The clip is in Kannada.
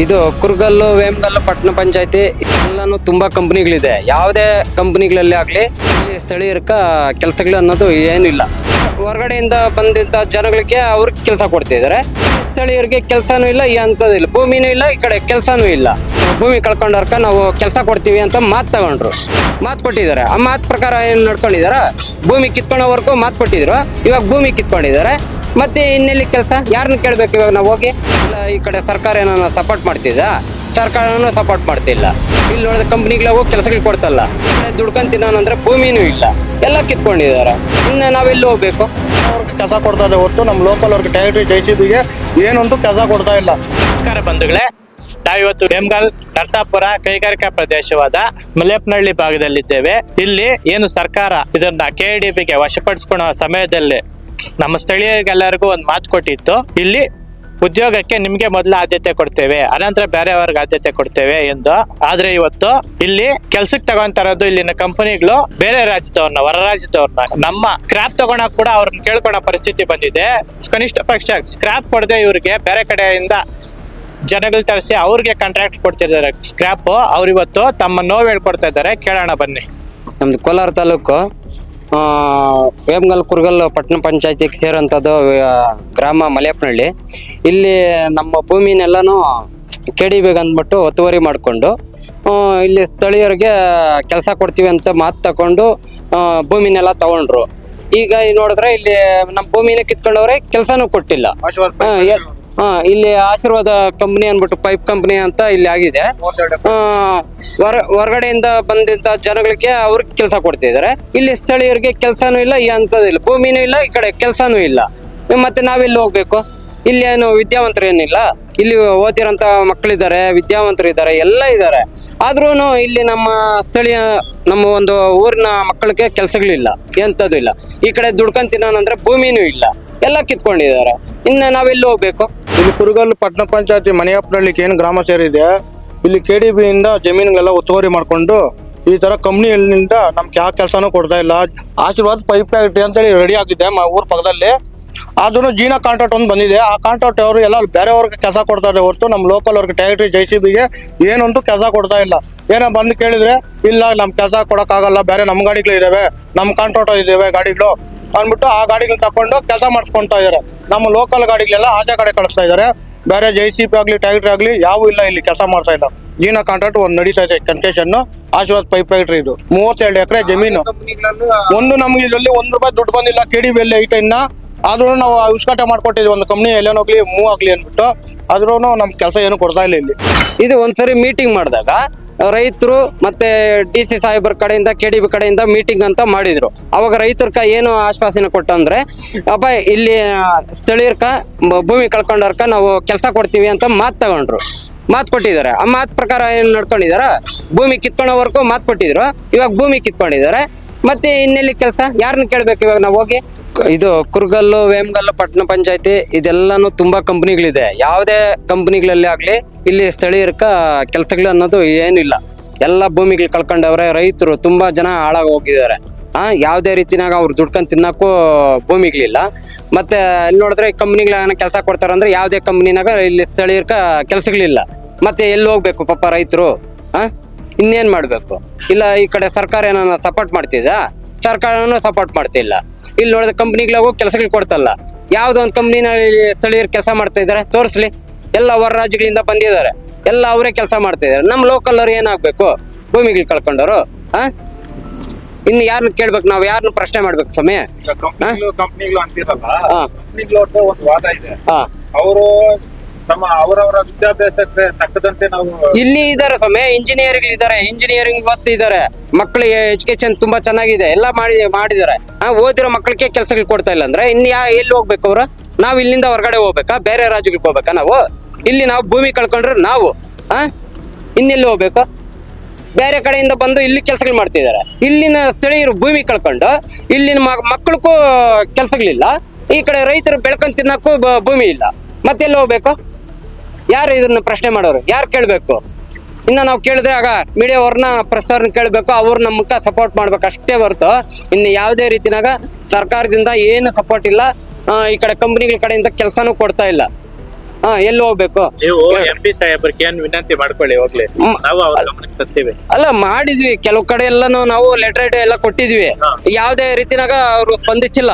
ಇದು ಕುರ್ಗಲ್ಲು, ವೇಮಗಲ್ಲು, ಪಟ್ಟಣ ಪಂಚಾಯತಿ ಎಲ್ಲಾನು ತುಂಬಾ ಕಂಪನಿಗಳಿದೆ. ಯಾವುದೇ ಕಂಪನಿಗಳಲ್ಲಿ ಆಗಲಿ ಇಲ್ಲಿ ಸ್ಥಳೀಯರ್ಕ ಕೆಲಸಗಳು ಅನ್ನೋದು ಏನಿಲ್ಲ. ಹೊರಗಡೆಯಿಂದ ಬಂದಂತ ಜನಗಳಿಗೆ ಅವ್ರಿಗೆ ಕೆಲಸ ಕೊಡ್ತಿದ್ದಾರೆ. ಸ್ಥಳೀಯರಿಗೆ ಕೆಲಸನೂ ಇಲ್ಲ, ಈ ಅಂತದಿಲ್ಲ, ಭೂಮಿನೂ ಇಲ್ಲ, ಈ ಕಡೆ ಕೆಲಸನೂ ಇಲ್ಲ. ಭೂಮಿ ಕಳ್ಕೊಂಡವ್ರಕ ನಾವು ಕೆಲಸ ಕೊಡ್ತೀವಿ ಅಂತ ಮಾತು ಕೊಟ್ಟಿದ್ದಾರೆ. ಆ ಮಾತು ಪ್ರಕಾರ ಏನು ನಡ್ಕೊಂಡಿದಾರ, ಭೂಮಿ ಕಿತ್ಕೊಳ್ಳೋವರೆಗೂ ಮಾತು ಕೊಟ್ಟಿದ್ರು. ಇವಾಗ ಭೂಮಿ ಕಿತ್ಕೊಂಡಿದ್ದಾರೆ. ಮತ್ತೆ ಇನ್ನೆಲ್ಲಿ ಕೆಲಸ, ಯಾರನ್ನ ಕೇಳಬೇಕು ಇವಾಗ ನಾವು ಹೋಗಿ? ಇಲ್ಲ, ಈ ಕಡೆ ಸರ್ಕಾರ ಏನೋ ಸಪೋರ್ಟ್ ಮಾಡ್ತಿದ್ದ, ಸರ್ಕಾರನೂ ಸಪೋರ್ಟ್ ಮಾಡ್ತಿಲ್ಲ. ಇಲ್ಲಿ ನೋಡಿದ ಕಂಪ್ನಿಗಳು ಕೆಲಸಗಳು ಕೊಡ್ತಲ್ಲ, ದುಡ್ಕೊಂಡ್ ತಿನ್ನೋನಂದ್ರೆ ಭೂಮಿನೂ ಇಲ್ಲ, ಎಲ್ಲ ಕಿತ್ಕೊಂಡಿದ್ದಾರೆ. ಇನ್ನು ನಾವೆಲ್ಲಿ ಹೋಗ್ಬೇಕು? ಅವ್ರಿಗೆ ಕೆಲಸ ಕೊಡ್ತಾ ಇದೆ ಹೊರತು ನಮ್ಮ ಲೋಕಲ್ ಅವ್ರಿಗೆ ಟೈರಿ JCBಗೆ ಏನೊಂದು ಕೆಲಸ ಕೊಡ್ತಾ ಇಲ್ಲ. ನಮಸ್ಕಾರ ಬಂಧುಗಳೇ, ನಾವಿವತ್ತು ವೇಮಗಲ್ ನರಸಾಪುರ ಕೈಗಾರಿಕಾ ಪ್ರದೇಶವಾದ ಮಲೇಪನಹಳ್ಳಿ ಭಾಗದಲ್ಲಿದ್ದೇವೆ. ಇಲ್ಲಿ ಏನು ಸರ್ಕಾರ ಇದನ್ನ KIDBಗೆ ವಶಪಡಿಸಿಕೊಳ್ಳುವ ಸಮಯದಲ್ಲಿ ನಮ್ಮ ಸ್ಥಳೀಯರಿಗೆಲ್ಲರಿಗೂ ಒಂದು ಮಾತು ಕೊಟ್ಟಿತ್ತು. ಇಲ್ಲಿ ಉದ್ಯೋಗಕ್ಕೆ ನಿಮ್ಗೆ ಮೊದಲು ಆದ್ಯತೆ ಕೊಡ್ತೇವೆ, ಅನಂತರ ಬೇರೆಯವ್ರಿಗೆ ಆದ್ಯತೆ ಕೊಡ್ತೇವೆ ಎಂದು. ಆದ್ರೆ ಇವತ್ತು ಇಲ್ಲಿ ಕೆಲ್ಸಕ್ಕೆ ತಗೊಂತಾರದು ಇಲ್ಲಿನ ಕಂಪನಿಗಳು ಬೇರೆ ರಾಜ್ಯದವ್ರನ್ನ, ಹೊರ ರಾಜ್ಯದವ್ರನ್ನ. ನಮ್ಮ ಸ್ಕ್ರಾಪ್ ತಗೊಳಕ್ ಕೂಡ ಅವ್ರನ್ನ ಕೇಳ್ಕೊಳೋ ಪರಿಸ್ಥಿತಿ ಬಂದಿದೆ. ಕನಿಷ್ಠ ಪಕ್ಷ ಸ್ಕ್ರಾಪ್ ಕೊಡದೆ ಇವ್ರಿಗೆ ಬೇರೆ ಕಡೆಯಿಂದ ಜನಗಳು ತರಿಸಿ ಅವ್ರಿಗೆ ಕಾಂಟ್ರಾಕ್ಟ್ ಕೊಡ್ತಿದ್ದಾರೆ ಸ್ಕ್ರಾಪ್. ಅವ್ರಿವತ್ತು ತಮ್ಮ ನೋವು ಹೇಳ್ಕೊಡ್ತಾ ಇದ್ದಾರೆ, ಕೇಳೋಣ ಬನ್ನಿ. ನಮ್ದು ಕೋಲಾರ ತಾಲೂಕು ವೇಮಗಲ್, ಕುರ್ಗಲ್, ಪಟ್ಟಣ ಪಂಚಾಯತಿಗೆ ಸೇರೋಂಥದ್ದು ಗ್ರಾಮ ಮಲೇಪನಹಳ್ಳಿ. ಇಲ್ಲಿ ನಮ್ಮ ಭೂಮಿನೆಲ್ಲಾನು KDBಗೆ ಅಂದ್ಬಿಟ್ಟು ಒತ್ತುವರಿ ಮಾಡಿಕೊಂಡು ಇಲ್ಲಿ ಸ್ಥಳೀಯರಿಗೆ ಕೆಲಸ ಕೊಡ್ತೀವಿ ಅಂತ ಮಾತು ತಗೊಂಡು ಭೂಮಿನೆಲ್ಲ ತಗೊಂಡ್ರು. ಈಗ ನೋಡಿದ್ರೆ ಇಲ್ಲಿ ನಮ್ಮ ಭೂಮಿನ ಕಿತ್ಕೊಂಡವ್ರೆ, ಕೆಲಸನೂ ಕೊಟ್ಟಿಲ್ಲ. ಇಲ್ಲಿ ಆಶೀರ್ವಾದ ಕಂಪ್ನಿ ಅನ್ಬಿಟ್ಟು ಪೈಪ್ ಕಂಪ್ನಿ ಅಂತ ಇಲ್ಲಿ ಆಗಿದೆ. ಹೊರಗಡೆಯಿಂದ ಬಂದಂತ ಜನಗಳಿಗೆ ಅವ್ರಿಗೆ ಕೆಲಸ ಕೊಡ್ತಿದ್ದಾರೆ. ಇಲ್ಲಿ ಸ್ಥಳೀಯರಿಗೆ ಕೆಲಸನೂ ಇಲ್ಲ, ಈ ಅಂತದಿಲ್ಲ, ಭೂಮಿನೂ ಇಲ್ಲ, ಈ ಕಡೆ ಕೆಲಸನೂ ಇಲ್ಲ. ಮತ್ತೆ ನಾವೆಲ್ಲಿ ಹೋಗ್ಬೇಕು? ಇಲ್ಲಿ ಏನು ವಿದ್ಯಾವಂತರು ಏನಿಲ್ಲ, ಇಲ್ಲಿ ಓದಿರೋಂಥ ಮಕ್ಕಳಿದ್ದಾರೆ, ವಿದ್ಯಾವಂತರು ಇದ್ದಾರೆ, ಎಲ್ಲ ಇದ್ದಾರೆ. ಆದ್ರೂ ಇಲ್ಲಿ ನಮ್ಮ ಸ್ಥಳೀಯ ನಮ್ಮ ಒಂದು ಊರಿನ ಮಕ್ಕಳಿಗೆ ಕೆಲಸಗಳಿಲ್ಲ, ಎಂಥದ್ದು ಇಲ್ಲ. ಈ ಕಡೆ ದುಡ್ಕೊಂಡ್ ತಿನ್ನೋನಂದ್ರೆ ಭೂಮಿನೂ ಇಲ್ಲ, ಎಲ್ಲ ಕಿತ್ಕೊಂಡಿದ್ದಾರೆ. ಇನ್ನು ನಾವೆಲ್ಲಿ ಹೋಗ್ಬೇಕು? ಇಲ್ಲಿ ಕುರುಗಲ್ ಪಟ್ಟಣ ಪಂಚಾಯತಿ ಮನೆಯಪ್ಪನಹಳ್ಳಿಗೆ ಏನು ಗ್ರಾಮ ಸೇರಿದೆ, ಇಲ್ಲಿ KDBಯಿಂದ ಜಮೀನುಗಳೆಲ್ಲ ಒತ್ತುವರಿ ಮಾಡಿಕೊಂಡು ಈ ತರ ಕಂಪ್ನಿಗಳಿಂದ ನಮ್ಗೆ ಯಾವ ಕೆಲಸನೂ ಕೊಡ್ತಾ ಇಲ್ಲ. ಆಶೀರ್ವಾದ ಪೈಪ್ ಫ್ಯಾಕ್ಟ್ರಿ ಅಂತೇಳಿ ರೆಡಿ ಆಗಿದೆ ಊರ್ ಪಕ್ಕದಲ್ಲಿ. ಆದ್ರೂ ಜೀನಾ ಕಾಂಟ್ರಾಕ್ಟ್ ಒಂದು ಬಂದಿದೆ. ಆ ಕಾಂಟ್ರಾಕ್ಟ್ ಅವರು ಎಲ್ಲ ಬೇರೆಯವ್ರಿಗೆ ಕೆಲಸ ಕೊಡ್ತಾ ಇದೆ ಹೊರತು ನಮ್ಮ ಲೋಕಲ್ ಅವ್ರಿಗೆ ಟೈರಿ JCBಗೆ ಏನೊಂದು ಕೆಲಸ ಕೊಡ್ತಾ ಇಲ್ಲ. ಏನೋ ಬಂದು ಕೇಳಿದ್ರೆ ಇಲ್ಲ, ನಮ್ ಕೆಲಸ ಕೊಡಕ್ಕಾಗಲ್ಲ, ಬೇರೆ ನಮ್ಮ ಗಾಡಿಗಳು ಇದಾವೆ, ನಮ್ಮ ಕಾಂಟ್ರಾಕ್ಟ್ ಇದಾವೆ ಗಾಡಿಗಳು ಅಂದ್ಬಿಟ್ಟು ಆ ಗಾಡಿಗಳು ತಕೊಂಡು ಕೆಲಸ ಮಾಡಿಸ್ಕೊಂತಾ ಇದಾರೆ. ನಮ್ಮ ಲೋಕಲ್ ಗಾಡಿಗಳೆಲ್ಲ ಆಚೆ ಕಡೆ ಕಳಿಸ್ತಾ ಇದಾರೆ. ಬೇರೆ JCB ಆಗ್ಲಿ ಟ್ಯಾಕ್ಟ್ರಿ ಆಗ್ಲಿ ಯಾವೂ ಇಲ್ಲ, ಇಲ್ಲಿ ಕೆಲಸ ಮಾಡ್ತಾ ಇಲ್ಲ. ಜೀನಾ ಕಾಂಟ್ರಾಕ್ಟ್ ಒಂದು ನಡೀತಾ ಇದೆ ಕನ್ಸೆಷನ್. ಆಶೀರ್ವಾದ ಪೈಪ್ ಫ್ಯಾಕ್ಟ್ರಿ ಇದು 32 ಎಕರೆ ಜಮೀನು. ಒಂದು ನಮ್ಗೆ ಇದರಲ್ಲಿ ₹1 ದುಡ್ಡು ಬಂದಿಲ್ಲ. KDBಯಲ್ಲಿ ಐತೆ ಇನ್ನ. ಆದ್ರೂ ನಾವು ಉಸ್ಕಾಟ ಮಾಡ್ಕೊಟ್ಟಿದ್ವಿ ಒಂದು ಕಂಪ್ನಿ ಎಲ್ಲೇನೋಗ್ಲಿ ಮೂವ್ ಆಗ್ಲಿ ಅಂದ್ಬಿಟ್ಟು. ಆದ್ರೂ ನಮ್ ಕೆಲಸ ಏನು ಕೊಡ್ತಾ ಇಲ್ಲ ಇಲ್ಲಿ. ಇದು ಒಂದ್ಸರಿ ಮೀಟಿಂಗ್ ಮಾಡಿದಾಗ ರೈತರು ಮತ್ತೆ DC ಸಾಹೇಬರ ಕಡೆಯಿಂದ KDB ಕಡೆಯಿಂದ ಮೀಟಿಂಗ್ ಅಂತ ಮಾಡಿದ್ರು. ಅವಾಗ ರೈತರ್ಕ ಏನು ಆಶ್ವಾಸನೆ ಕೊಟ್ಟಂದ್ರೆ, ಅಪ್ಪ ಇಲ್ಲಿ ಸ್ಥಳೀಯರ್ಕ ಭೂಮಿ ಕಳ್ಕೊಂಡವ್ರಕ ನಾವು ಕೆಲಸ ಕೊಡ್ತೀವಿ ಅಂತ ಮಾತು ಕೊಟ್ಟಿದ್ದಾರೆ. ಆ ಮಾತು ಪ್ರಕಾರ ಏನು ನಡ್ಕೊಂಡಿದಾರ, ಭೂಮಿ ಕಿತ್ಕೊಳ್ಳೋವರೆಗೂ ಮಾತು ಕೊಟ್ಟಿದ್ರು. ಇವಾಗ ಭೂಮಿ ಕಿತ್ಕೊಂಡಿದ್ದಾರೆ. ಮತ್ತೆ ಇನ್ನೆಲ್ಲಿ ಕೆಲಸ, ಯಾರನ್ನ ಕೇಳ್ಬೇಕು ಇವಾಗ ನಾವು ಹೋಗಿ? ಇದು ಕುರ್ಗಲ್ಲು, ವೇಮಗಲ್ಲು, ಪಟ್ಟಣ ಪಂಚಾಯತಿ ಇದೆಲ್ಲಾನು ತುಂಬಾ ಕಂಪನಿಗಳಿದೆ. ಯಾವುದೇ ಕಂಪನಿಗಳಲ್ಲಿ ಆಗ್ಲಿ ಇಲ್ಲಿ ಸ್ಥಳೀಯರ್ಕ ಕೆಲಸಗಳು ಅನ್ನೋದು ಏನಿಲ್ಲ. ಎಲ್ಲ ಭೂಮಿಗಳು ಕಳ್ಕೊಂಡವ್ರೆ. ರೈತರು ತುಂಬಾ ಜನ ಹಾಳಾಗಿ ಹೋಗಿದ್ದಾರೆ. ಯಾವುದೇ ರೀತಿನಾಗ ಅವ್ರು ದುಡ್ಕೊಂಡ್ ತಿನ್ನಕ್ಕೂ ಭೂಮಿಗಳಿಲ್ಲ. ಮತ್ತೆ ಇಲ್ಲಿ ನೋಡಿದ್ರೆ ಕಂಪ್ನಿಗಳನ್ನ ಕೆಲಸ ಕೊಡ್ತಾರಂದ್ರೆ ಯಾವುದೇ ಕಂಪ್ನಿನಾಗ ಇಲ್ಲಿ ಸ್ಥಳೀಯರ್ಕ ಕೆಲಸಗಳಿಲ್ಲ. ಮತ್ತೆ ಎಲ್ಲಿ ಹೋಗ್ಬೇಕು ಪಾಪ ರೈತರು? ಇನ್ನೇನ್ ಮಾಡ್ಬೇಕು? ಇಲ್ಲ, ಈ ಕಡೆ ಸರ್ಕಾರ ಏನನ್ನ ಸಪೋರ್ಟ್ ಮಾಡ್ತಿದ್ದ, ಸರ್ಕಾರನೂ ಸಪೋರ್ಟ್ ಮಾಡ್ತಿಲ್ಲ. ಇಲ್ಲಿ ನೋಡಿದ ಕಂಪ್ನಿಗಳಿಗೂ ಕೆಲಸಗಳು ಕೊಡ್ತಲ್ಲ. ಯಾವ್ದೋ ಒಂದು ಕಂಪ್ನಿನಲ್ಲಿ ಸ್ಥಳೀಯರು ಕೆಲಸ ಮಾಡ್ತಾ ಇದಾರೆ, ತೋರಿಸ್ಲಿ. ಎಲ್ಲ ಹೊರ ರಾಜ್ಯಗಳಿಂದ ಬಂದಿದ್ದಾರೆ, ಎಲ್ಲ ಅವರೇ ಕೆಲಸ ಮಾಡ್ತಾ ಇದಾರೆ. ನಮ್ಮ ಲೋಕಲ್ ಅವ್ರು ಏನಾಗ್ಬೇಕು? ಭೂಮಿಗಳು ಕಳ್ಕೊಂಡವ್ರು. ಇನ್ನು ಯಾರನ್ನ ಕೇಳ್ಬೇಕು ನಾವು? ಯಾರನ್ನ ಪ್ರಶ್ನೆ ಮಾಡ್ಬೇಕು ಸಮಯ? ಕಂಪ್ನಿಗಳು ಅಂತಿರಲ್ಲ, ಒಂದು ವಾದ ಇದೆ. ಅವರು ತಮ್ಮ ಅವರವರ ವಿದ್ಯಾಭ್ಯಾಸಕ್ಕೆ ತಕ್ಕದಂತೆ ನಾವು ಇಲ್ಲಿ ಇದಾರೆ ಸಮಯ. ಇಂಜಿನಿಯರಿಂಗ್ ಓದ್ತಿದ್ದಾರೆ ಮಕ್ಕಳಿಗೆ. ಎಜುಕೇಶನ್ ತುಂಬಾ ಚೆನ್ನಾಗಿದೆ, ಎಲ್ಲ ಮಾಡಿದ್ದಾರೆ. ಓದಿರೋ ಮಕ್ಕಳಿಗೆ ಕೆಲಸಗಳು ಕೊಡ್ತಾ ಇಲ್ಲ ಅಂದ್ರೆ ಇನ್ನು ಎಲ್ಲಿ ಹೋಗ್ಬೇಕು ಅವ್ರು? ನಾವು ಇಲ್ಲಿಂದ ಹೊರಗಡೆ ಹೋಗ್ಬೇಕಾ? ಬೇರೆ ರಾಜ್ಯಗಳಿಗೆ ಹೋಗ್ಬೇಕಾ ನಾವು? ಇಲ್ಲಿ ನಾವು ಭೂಮಿ ಕಳ್ಕೊಂಡ್ರೆ ನಾವು ಇನ್ನೆಲ್ಲಿ ಹೋಗ್ಬೇಕು? ಬೇರೆ ಕಡೆಯಿಂದ ಬಂದು ಇಲ್ಲಿ ಕೆಲಸಗಳು ಮಾಡ್ತಿದ್ದಾರೆ. ಇಲ್ಲಿನ ಸ್ಥಳೀಯರು ಭೂಮಿ ಕಳ್ಕೊಂಡು ಇಲ್ಲಿನ ಮಕ್ಕಳಿಗೂ ಕೆಲಸಗಳಿಲ್ಲ. ಈ ಕಡೆ ರೈತರು ಬೆಳ್ಕೊಂಡ್ ತಿನ್ನಕ್ಕೂ ಭೂಮಿ ಇಲ್ಲ. ಮತ್ತೆಲ್ಲಿ ಹೋಗ್ಬೇಕು? ಯಾರು ಇದನ್ನ ಪ್ರಶ್ನೆ ಮಾಡೋರು? ಯಾರು ಕೇಳಬೇಕು? ಇನ್ನು ನಾವು ಕೇಳಿದ್ರೆ ಆಗ ಮೀಡಿಯಾವ್ರನ್ನ, ಪ್ರೆಸ್ ಅವ್ರನ್ನ ಕೇಳಬೇಕು. ಅವ್ರು ನಮ್ಮಕ್ಕ ಸಪೋರ್ಟ್ ಮಾಡ್ಬೇಕು ಅಷ್ಟೇ ಹೊರತು ಇನ್ನು ಯಾವುದೇ ರೀತಿನಾಗ ಸರ್ಕಾರದಿಂದ ಏನು ಸಪೋರ್ಟ್ ಇಲ್ಲ. ಈ ಕಡೆ ಕಂಪ್ನಿಗಳ ಕಡೆಯಿಂದ ಕೆಲಸನೂ ಕೊಡ್ತಾ ಇಲ್ಲ. ಎಲ್ಲಿ ಹೋಗ್ಬೇಕು? ನೀವು MP ಸಾಹೇಬ್ರಿಗೆ ಏನ್ ವಿನಂತಿ ಮಾಡ್ಕೊಳ್ಳಿ ಹೋಗ್ಲಿ, ನಾವು ಅವ್ರ ಗಮನಕ್ಕೆ ತರ್ತೀವಿ. ಅಲ್ಲ ಮಾಡಿದ್ವಿ, ಕೆಲವು ಕಡೆ ಎಲ್ಲಾನು ನಾವು ಲೆಟರ್ ಎಲ್ಲ ಕೊಟ್ಟಿದ್ವಿ, ಯಾವ್ದೇ ರೀತಿನಾಗ ಅವ್ರು ಸ್ಪಂದಿಸಿಲ್ಲ.